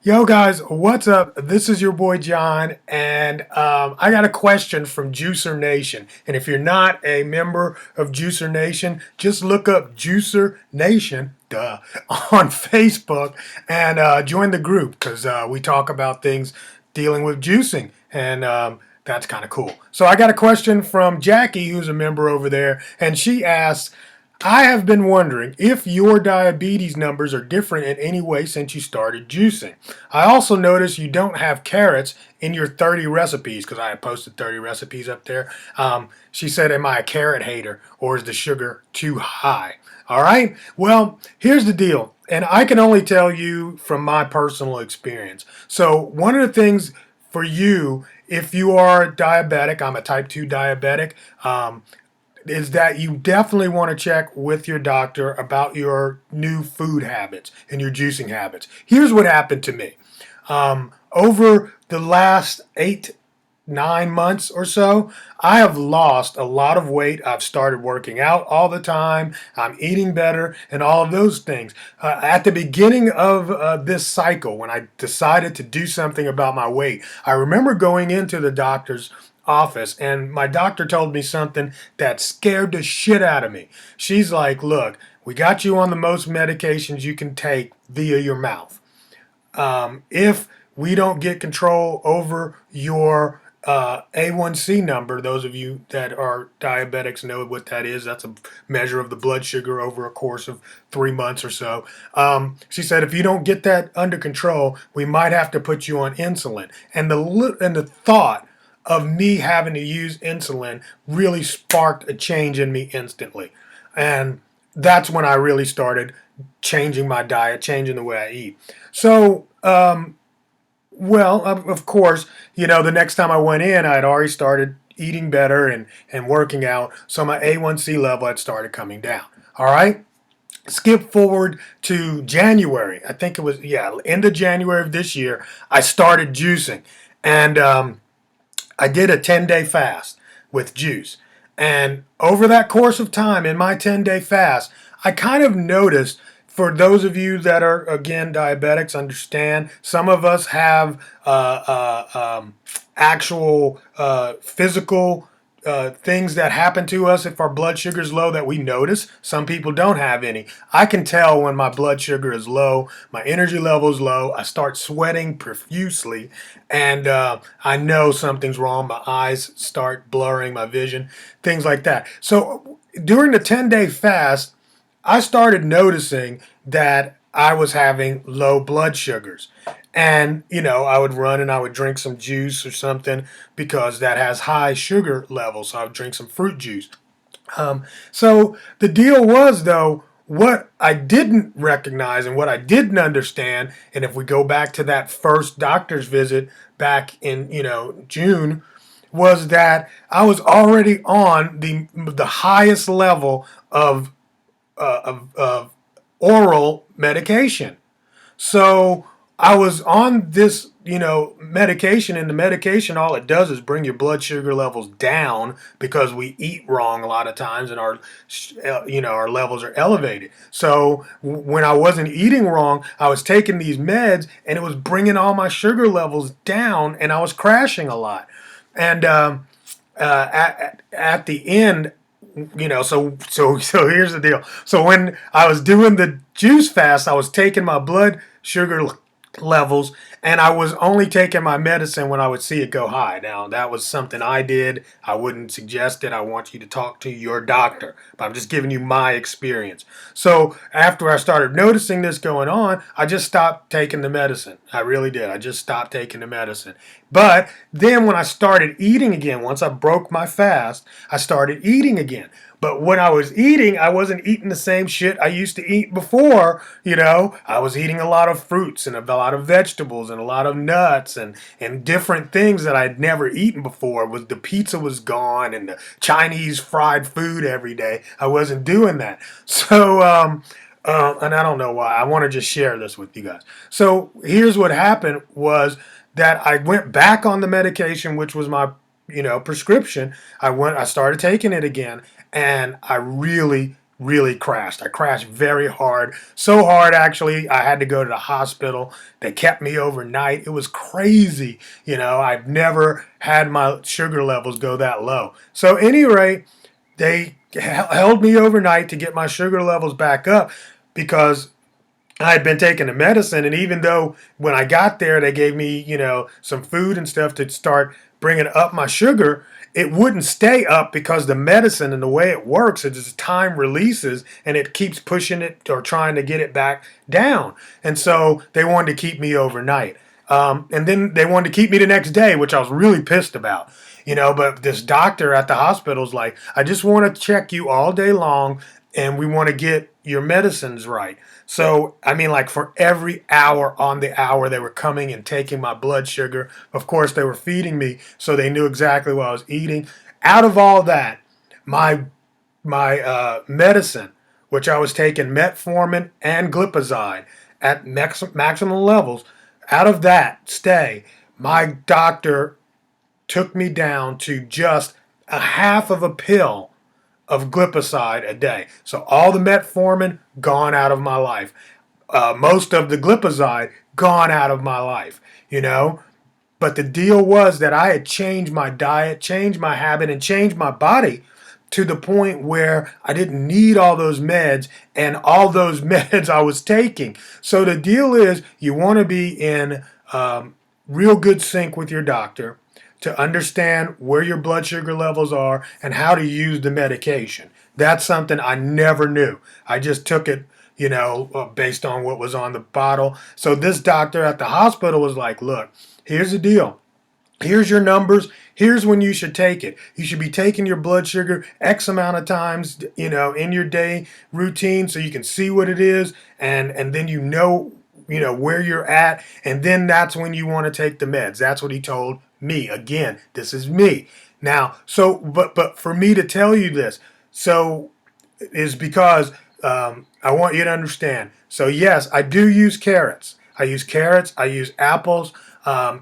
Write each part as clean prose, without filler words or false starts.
Yo, guys, what's up? This is your boy John, and I got a question from Juicer Nation. And if you're not a member of Juicer Nation, just look up Juicer Nation, on Facebook and join the group because we talk about things dealing with juicing, and that's kind of cool. So I got a question from Jackie, who's a member over there, and she asks, I have been wondering if your diabetes numbers are different in any way since you started juicing. I also noticed you don't have carrots in your 30 recipes because I had posted 30 recipes up there. She said, am I a carrot hater or is the sugar too high? All right. Well, here's the deal. And I can only tell you from my personal experience. So, one of the things for you, if you are diabetic, I'm a type 2 diabetic, is that you definitely want to check with your doctor about your new food habits and your juicing habits. Here's what happened to me. Over the last 8, 9 months or so, I have lost a lot of weight. I've started working out all the time. I'm eating better and all of those things. At the beginning of this cycle, when I decided to do something about my weight, I remember going into the doctor's office and my doctor told me something that scared the shit out of me. She's like, look, we got you on the most medications you can take via your mouth. If we don't get control over your A1C number, those of you that are diabetics know what that is. That's a measure of the blood sugar over a course of 3 months or so. She said, if you don't get that under control, we might have to put you on insulin. And the thought of me having to use insulin really sparked a change in me instantly. And that's when I really started changing my diet, changing the way I eat. So, well, of course, the next time I went in, I had already started eating better and working out. So my A1C level had started coming down. All right. Skip forward to January. I think it was, yeah, end of January of this year, I started juicing. And I did a 10-day fast with juice. And over that course of time in my 10-day fast, I kind of noticed, for those of you that are, again, diabetics, understand some of us have actual physical things that happen to us if our blood sugar is low that we notice. Some people don't have any. I can tell when my blood sugar is low, my energy level is low, I start sweating profusely, and I know something's wrong. My eyes start blurring, my vision, things like that. So during the 10-day fast, I started noticing that I was having low blood sugars. And, I would run and I would drink some juice or something because that has high sugar levels. So I would drink some fruit juice. So the deal was, though, what I didn't recognize and what I didn't understand, and if we go back to that first doctor's visit back in, June, was that I was already on the highest level of oral medication. So I was on this, medication, and the medication, all it does is bring your blood sugar levels down because we eat wrong a lot of times, and our levels are elevated. So when I wasn't eating wrong, I was taking these meds, and it was bringing all my sugar levels down, and I was crashing a lot. And at the end, so here's the deal. So when I was doing the juice fast, I was taking my blood sugar levels, and I was only taking my medicine when I would see it go high. Now, that was something I did. I wouldn't suggest it. I want you to talk to your doctor, but I'm just giving you my experience. So after I started noticing this going on, I just stopped taking the medicine. I really did. I just stopped taking the medicine. But then when I started eating again, once I broke my fast, I started eating again. But when I was eating, I wasn't eating the same shit I used to eat before. I was eating a lot of fruits and a lot of vegetables and a lot of nuts and different things that I'd never eaten before. Was the pizza was gone and the Chinese fried food every day. I wasn't doing that. So, and I don't know why. I want to just share this with you guys. So here's what happened was that I went back on the medication, which was my prescription. I started taking it again, and I really really crashed. I crashed very hard. So hard, actually, I had to go to the hospital. They kept me overnight. It was crazy. I've never had my sugar levels go that low. So, any rate, they held me overnight to get my sugar levels back up because I had been taking the medicine, and even though when I got there, they gave me, some food and stuff to start bringing up my sugar, it wouldn't stay up because the medicine and the way it works is as time releases and it keeps pushing it or trying to get it back down. And so they wanted to keep me overnight. And then they wanted to keep me the next day, which I was really pissed about. But this doctor at the hospital is like, I just want to check you all day long and we want to get your medicines right. So, I mean, like for every hour on the hour, they were coming and taking my blood sugar. Of course, they were feeding me, so they knew exactly what I was eating. Out of all that, my medicine, which I was taking metformin and glipizide at maximum levels, out of that stay, my doctor took me down to just a half of a pill of glipizide a day. So all the metformin gone out of my life. Most of the glipizide gone out of my life, But the deal was that I had changed my diet, changed my habit, and changed my body to the point where I didn't need all those meds and all those meds I was taking. So the deal is you want to be in real good sync with your doctor to understand where your blood sugar levels are and how to use the medication. That's something I never knew. I just took it, based on what was on the bottle. So this doctor at the hospital was like, look, here's the deal. Here's your numbers. Here's when you should take it. You should be taking your blood sugar X amount of times, in your day routine so you can see what it is and then where you're at, and then that's when you want to take the meds. That's what he told me. Again, this is me. Now, so but for me to tell you this, so is because I want you to understand. So yes, I do use carrots. I use carrots. I use apples.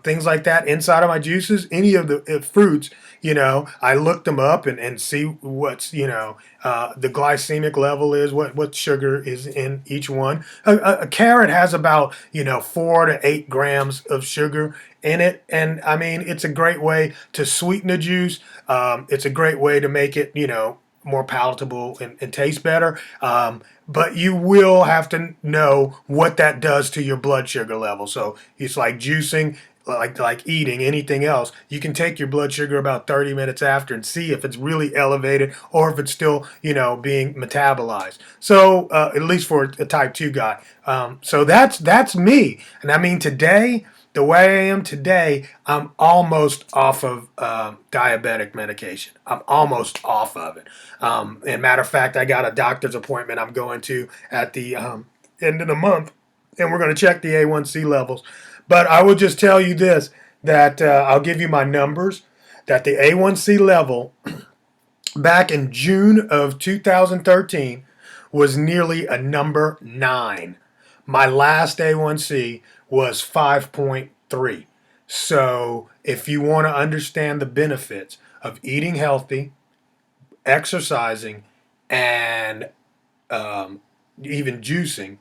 Things like that inside of my juices, any of the fruits, I look them up and see what's, the glycemic level is, what sugar is in each one. A carrot has about, 4 to 8 grams of sugar in it. And I mean, it's a great way to sweeten the juice. It's a great way to make it, more palatable and taste better. But you will have to know what that does to your blood sugar level. So it's like juicing, like eating anything else. You can take your blood sugar about 30 minutes after and see if it's really elevated or if it's still, being metabolized. So at least for a type 2 guy. So that's me. And I mean, today, the way I am today, I'm almost off of diabetic medication. I'm almost off of it. And matter of fact, I got a doctor's appointment I'm going to at the end of the month, and we're going to check the A1C levels. But I will just tell you this, that I'll give you my numbers, that the A1C level back in June of 2013 was nearly a number 9. My last A1C was 5.3. So if you want to understand the benefits of eating healthy, exercising, and even juicing,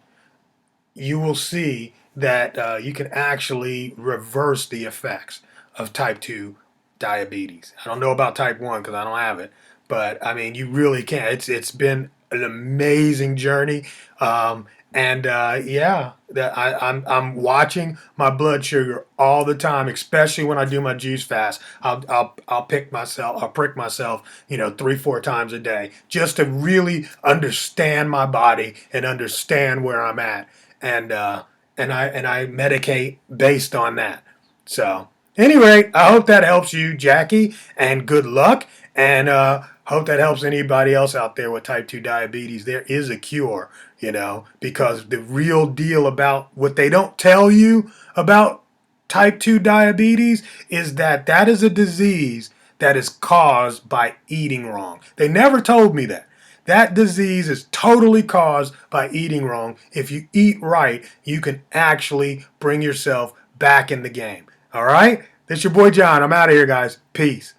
you will see that you can actually reverse the effects of type 2 diabetes. I don't know about type 1 because I don't have it, but I mean, you really can. It's been an amazing journey. Yeah, that I'm watching my blood sugar all the time, especially when I do my juice fast. I'll prick myself, 3-4 times a day, just to really understand my body and understand where I'm at, and I medicate based on that. So, anyway, I hope that helps you, Jackie, and good luck, and hope that helps anybody else out there with type 2 diabetes. There is a cure, because the real deal about what they don't tell you about type 2 diabetes is that is a disease that is caused by eating wrong. They never told me that. That disease is totally caused by eating wrong. If you eat right, you can actually bring yourself back in the game. All right? This is your boy John. I'm out of here, guys. Peace.